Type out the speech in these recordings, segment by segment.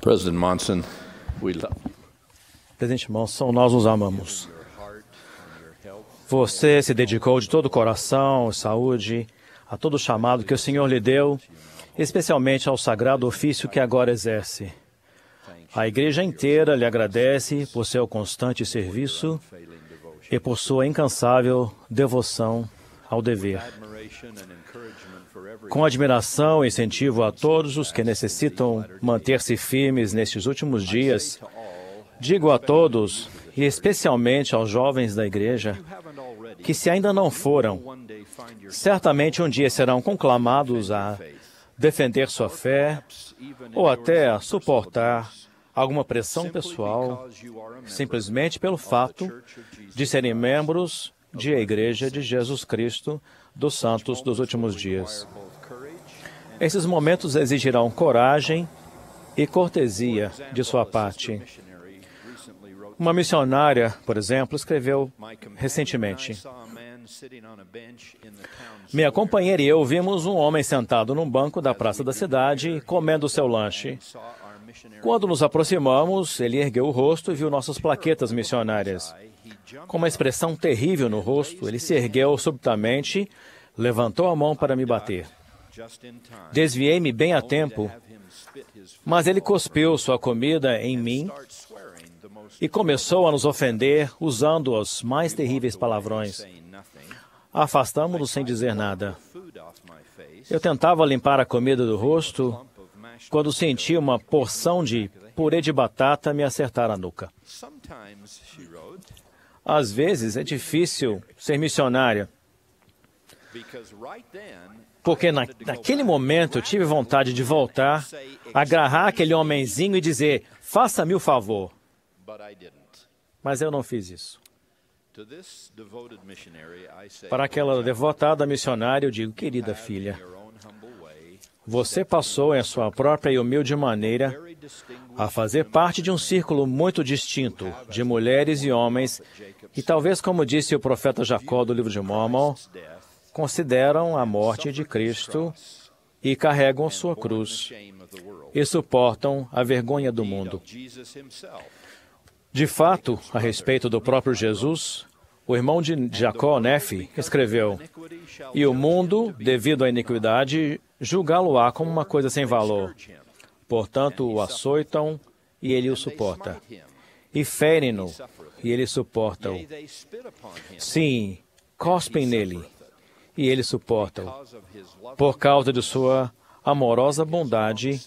President Monson, Presidente Monson, nós os amamos. Você se dedicou de todo o coração, saúde, a todo o chamado que o Senhor lhe deu, especialmente ao sagrado ofício que agora exerce. A igreja inteira lhe agradece por seu constante serviço e por sua incansável devoção ao dever. Com admiração e incentivo a todos os que necessitam manter-se firmes nestes últimos dias, digo a todos, e especialmente aos jovens da igreja, que se ainda não foram, certamente um dia serão conclamados a defender sua fé ou até a suportar alguma pressão pessoal, simplesmente pelo fato de serem membros de a Igreja de Jesus Cristo dos Santos dos Últimos Dias. Esses momentos exigirão coragem e cortesia de sua parte. Uma missionária, por exemplo, escreveu recentemente: minha companheira e eu vimos um homem sentado num banco da praça da cidade, comendo seu lanche. Quando nos aproximamos, ele ergueu o rosto e viu nossas plaquetas missionárias. Com uma expressão terrível no rosto, ele se ergueu subitamente, levantou a mão para me bater. Desviei-me bem a tempo, mas ele cuspiu sua comida em mim e começou a nos ofender usando os mais terríveis palavrões. Afastamo-nos sem dizer nada. Eu tentava limpar a comida do rosto quando senti uma porção de purê de batata me acertar a nuca. Às vezes é difícil ser missionária, porque naquele momento eu tive vontade de voltar, agarrar aquele homenzinho e dizer, faça-me o favor. Mas eu não fiz isso. Para aquela devotada missionária, eu digo, querida filha, você passou, em sua própria e humilde maneira, a fazer parte de um círculo muito distinto de mulheres e homens que, talvez como disse o profeta Jacó do livro de Mórmon, consideram a morte de Cristo e carregam sua cruz e suportam a vergonha do mundo. De fato, a respeito do próprio Jesus, o irmão de Jacó, Nefi, escreveu, e o mundo, devido à iniquidade, julgá-lo-á como uma coisa sem valor. Portanto, o açoitam e ele o suporta. E ferem-no e ele suporta-o. Sim, cospem nele e ele suporta-o. Por causa de sua amorosa bondade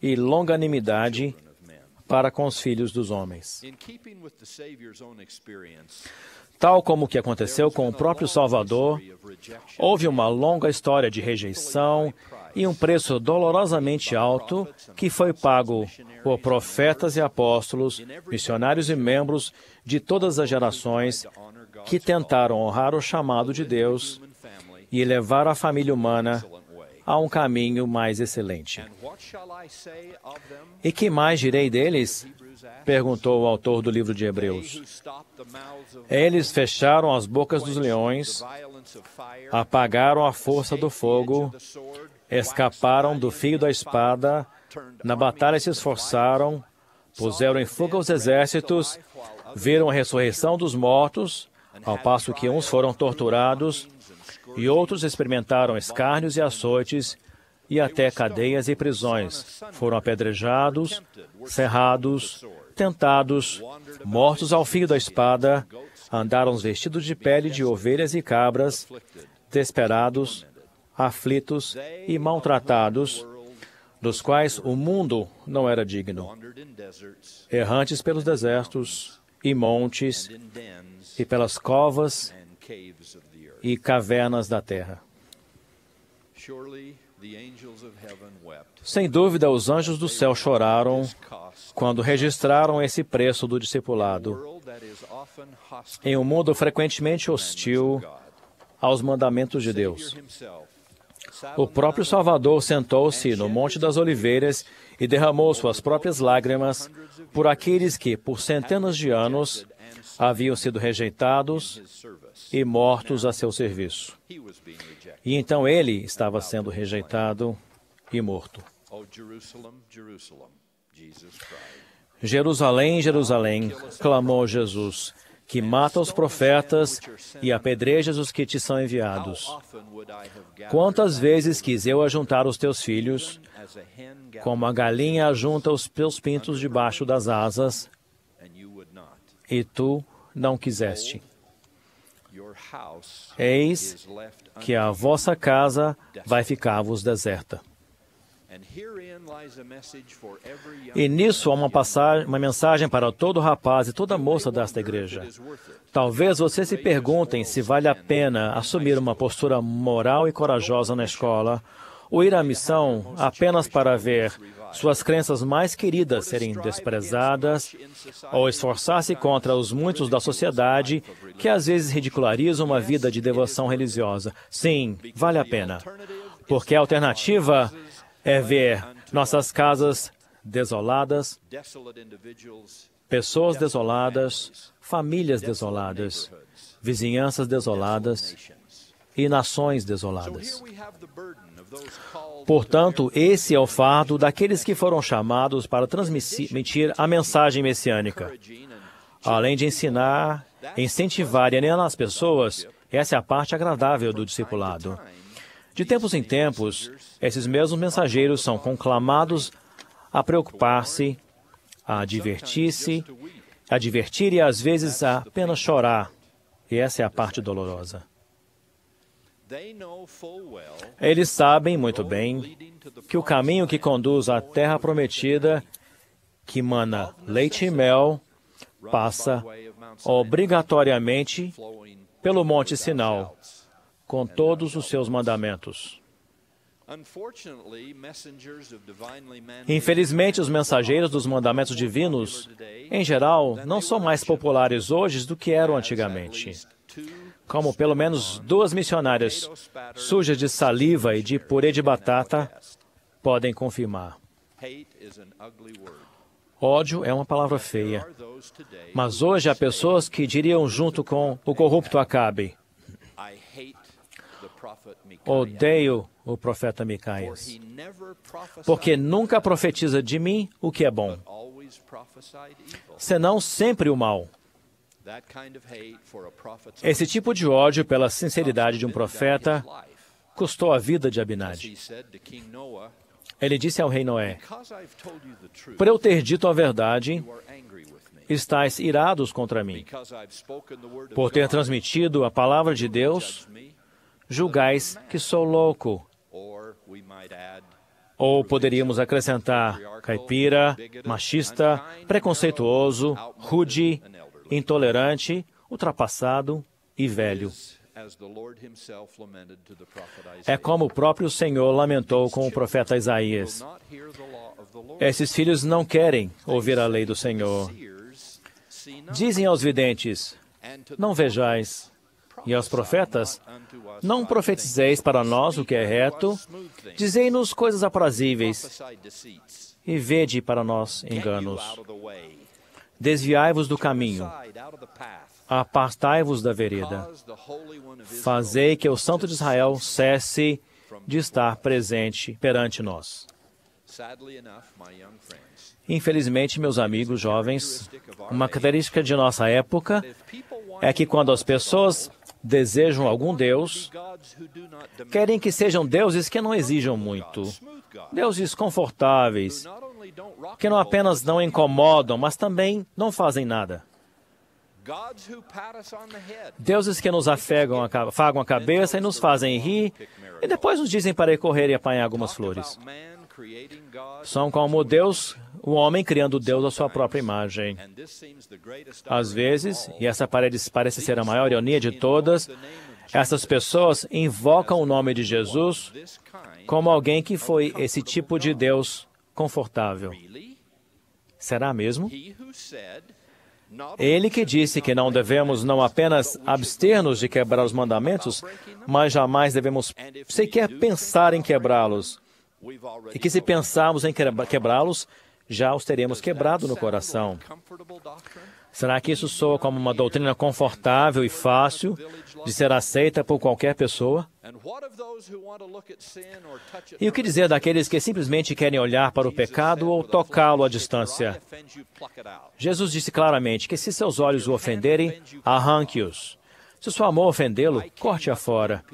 e longanimidade para com os filhos dos homens. Tal como o que aconteceu com o próprio Salvador, houve uma longa história de rejeição e um preço dolorosamente alto que foi pago por profetas e apóstolos, missionários e membros de todas as gerações que tentaram honrar o chamado de Deus e levar a família humana a um caminho mais excelente. E que mais direi deles? Perguntou o autor do livro de Hebreus. Eles fecharam as bocas dos leões, apagaram a força do fogo, escaparam do fio da espada, na batalha se esforçaram, puseram em fuga os exércitos, viram a ressurreição dos mortos, ao passo que uns foram torturados e outros experimentaram escárnios e açoites e até cadeias e prisões. Foram apedrejados, cerrados, tentados, mortos ao fio da espada, andaram vestidos de pele de ovelhas e cabras, desesperados, aflitos e maltratados, dos quais o mundo não era digno. Errantes pelos desertos e montes e pelas covas e cavernas da terra. Sem dúvida, os anjos do céu choraram quando registraram esse preço do discipulado. Em um mundo frequentemente hostil aos mandamentos de Deus, o próprio Salvador sentou-se no Monte das Oliveiras e derramou suas próprias lágrimas por aqueles que, por centenas de anos, haviam sido rejeitados e mortos a seu serviço. E então ele estava sendo rejeitado e morto. Jerusalém, Jerusalém, clamou Jesus, que mata os profetas e apedrejas os que te são enviados. Quantas vezes quis eu ajuntar os teus filhos, como a galinha ajunta os teus pintos debaixo das asas, e tu não quiseste. Eis que a vossa casa vai ficar-vos deserta. E nisso há uma mensagem para todo rapaz e toda moça desta igreja. Talvez vocês se perguntem se vale a pena assumir uma postura moral e corajosa na escola, ou ir à missão apenas para ver suas crenças mais queridas serem desprezadas, ou esforçar-se contra os muitos da sociedade que às vezes ridicularizam uma vida de devoção religiosa. Sim, vale a pena, porque a alternativa é ver nossas casas desoladas, pessoas desoladas, famílias desoladas, vizinhanças desoladas e nações desoladas. Portanto, esse é o fardo daqueles que foram chamados para transmitir a mensagem messiânica. Além de ensinar, incentivar e animar as pessoas, essa é a parte agradável do discipulado. De tempos em tempos, esses mesmos mensageiros são conclamados a preocupar-se, a divertir-se, a divertir e às vezes a apenas chorar. E essa é a parte dolorosa. Eles sabem muito bem que o caminho que conduz à terra prometida, que mana leite e mel, passa obrigatoriamente pelo Monte Sinai, com todos os seus mandamentos. Infelizmente, os mensageiros dos mandamentos divinos, em geral, não são mais populares hoje do que eram antigamente. Como pelo menos 2 missionárias sujas de saliva e de purê de batata podem confirmar. Ódio é uma palavra feia, mas hoje há pessoas que diriam junto com o corrupto Acabe: odeio o profeta Micaias, porque nunca profetiza de mim o que é bom, senão sempre o mal. Esse tipo de ódio pela sinceridade de um profeta custou a vida de Abinadi. Ele disse ao rei Noé: por eu ter dito a verdade, estáis irados contra mim. Por ter transmitido a palavra de Deus, julgais que sou louco. Ou poderíamos acrescentar caipira, machista, preconceituoso, rude, intolerante, ultrapassado e velho. É como o próprio Senhor lamentou com o profeta Isaías. Esses filhos não querem ouvir a lei do Senhor. Dizem aos videntes: não vejais. E aos profetas: não profetizeis para nós o que é reto, dizei-nos coisas aprazíveis, e vede para nós enganos. Desviai-vos do caminho, apartai-vos da vereda. Fazei que o Santo de Israel cesse de estar presente perante nós. Infelizmente, meus amigos jovens, uma característica de nossa época é que quando as pessoas desejam algum Deus, querem que sejam deuses que não exijam muito, deuses confortáveis, que não apenas não incomodam, mas também não fazem nada. Deuses que nos afagam a cabeça e nos fazem rir, e depois nos dizem para ir correr e apanhar algumas flores. São como Deus, o homem criando Deus à sua própria imagem. Às vezes, e essa parece ser a maior ironia de todas, essas pessoas invocam o nome de Jesus como alguém que foi esse tipo de Deus confortável. Será mesmo? Ele que disse que não devemos não apenas abster-nos de quebrar os mandamentos, mas jamais devemos sequer pensar em quebrá-los. E que se pensarmos em quebrá-los, já os teremos quebrado no coração. Será que isso soa como uma doutrina confortável e fácil de ser aceita por qualquer pessoa? E o que dizer daqueles que simplesmente querem olhar para o pecado ou tocá-lo à distância? Jesus disse claramente que se seus olhos o ofenderem, arranque-os. Se sua mão ofendê-lo, corte-a fora.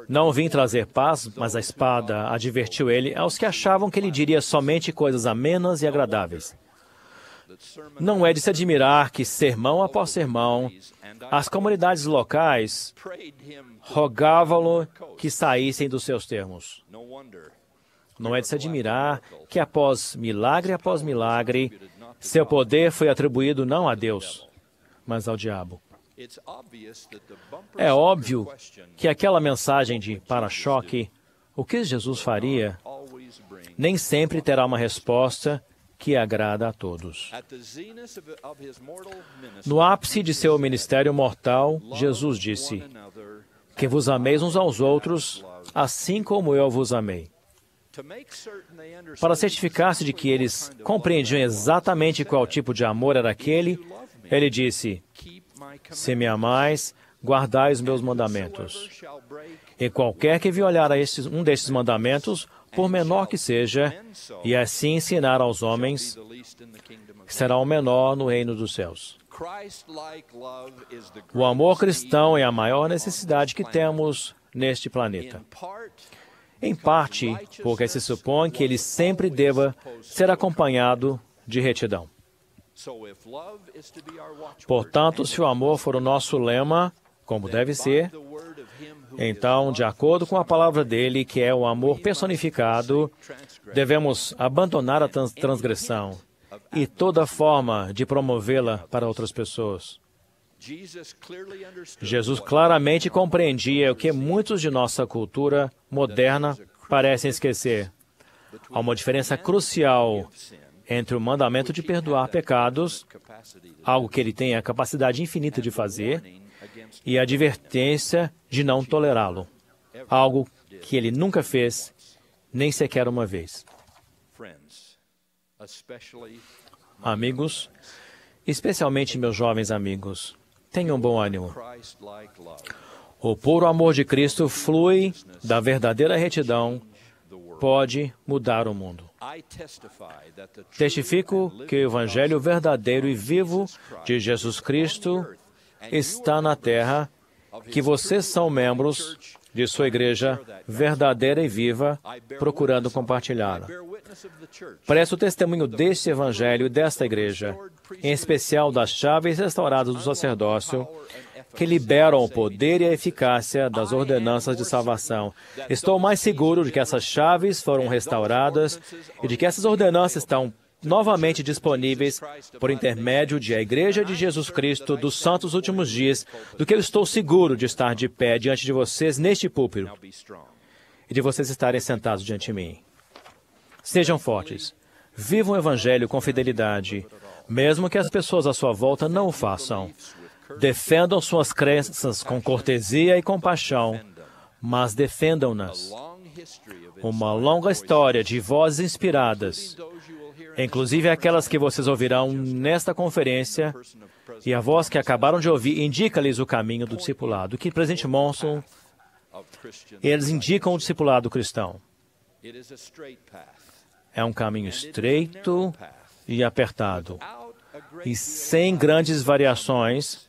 Não vim trazer paz, mas a espada, advertiu ele aos que achavam que ele diria somente coisas amenas e agradáveis. Não é de se admirar que, sermão após sermão, as comunidades locais rogavam-lhe que saíssem dos seus termos. Não é de se admirar que, após milagre, seu poder foi atribuído não a Deus, mas ao diabo. É óbvio que aquela mensagem de para-choque, o que Jesus faria, nem sempre terá uma resposta que agrada a todos. No ápice de seu ministério mortal, Jesus disse: que vos ameis uns aos outros, assim como eu vos amei. Para certificar-se de que eles compreendiam exatamente qual tipo de amor era aquele, ele disse: se me amais, guardai os meus mandamentos. E qualquer que violar um destes mandamentos, por menor que seja, e assim ensinar aos homens, será o menor no reino dos céus. O amor cristão é a maior necessidade que temos neste planeta. Em parte, porque se supõe que ele sempre deva ser acompanhado de retidão. Portanto, se o amor for o nosso lema, como deve ser, então, de acordo com a palavra dele, que é o amor personificado, devemos abandonar a transgressão e toda forma de promovê-la para outras pessoas. Jesus claramente compreendia o que muitos de nossa cultura moderna parecem esquecer. Há uma diferença crucial entre o mandamento de perdoar pecados, algo que ele tem a capacidade infinita de fazer, e a advertência de não tolerá-lo, algo que ele nunca fez, nem sequer uma vez. Amigos, especialmente meus jovens amigos, tenham bom ânimo. O puro amor de Cristo flui da verdadeira retidão, pode mudar o mundo. Testifico que o Evangelho verdadeiro e vivo de Jesus Cristo está na terra, que vocês são membros de sua igreja verdadeira e viva, procurando compartilhá-la. Presto testemunho deste Evangelho e desta igreja, em especial das chaves restauradas do sacerdócio, que liberam o poder e a eficácia das ordenanças de salvação. Estou mais seguro de que essas chaves foram restauradas e de que essas ordenanças estão novamente disponíveis por intermédio de a Igreja de Jesus Cristo dos Santos Últimos Dias, do que eu estou seguro de estar de pé diante de vocês neste púlpito e de vocês estarem sentados diante de mim. Sejam fortes. Vivam o Evangelho com fidelidade, mesmo que as pessoas à sua volta não o façam. Defendam suas crenças com cortesia e compaixão, mas defendam-nas. Uma longa história de vozes inspiradas, inclusive aquelas que vocês ouvirão nesta conferência, e a voz que acabaram de ouvir indica-lhes o caminho do discipulado, que, Presidente Monson, eles indicam o discipulado cristão. É um caminho estreito e apertado, e sem grandes variações,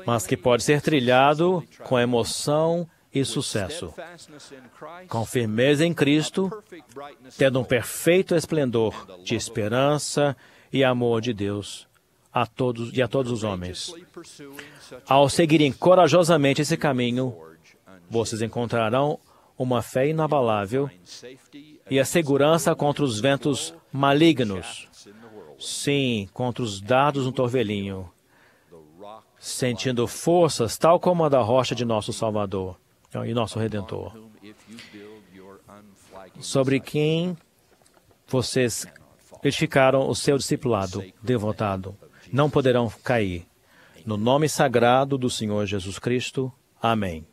mas que pode ser trilhado com emoção e sucesso, com firmeza em Cristo, tendo um perfeito esplendor de esperança e amor de Deus a todos os homens. Ao seguirem corajosamente esse caminho, vocês encontrarão uma fé inabalável e a segurança contra os ventos malignos, sim, contra os dardos no torvelinho, sentindo forças tal como a da rocha de nosso Salvador e nosso Redentor, sobre quem vocês edificaram o seu discipulado devotado. Não poderão cair. No nome sagrado do Senhor Jesus Cristo. Amém.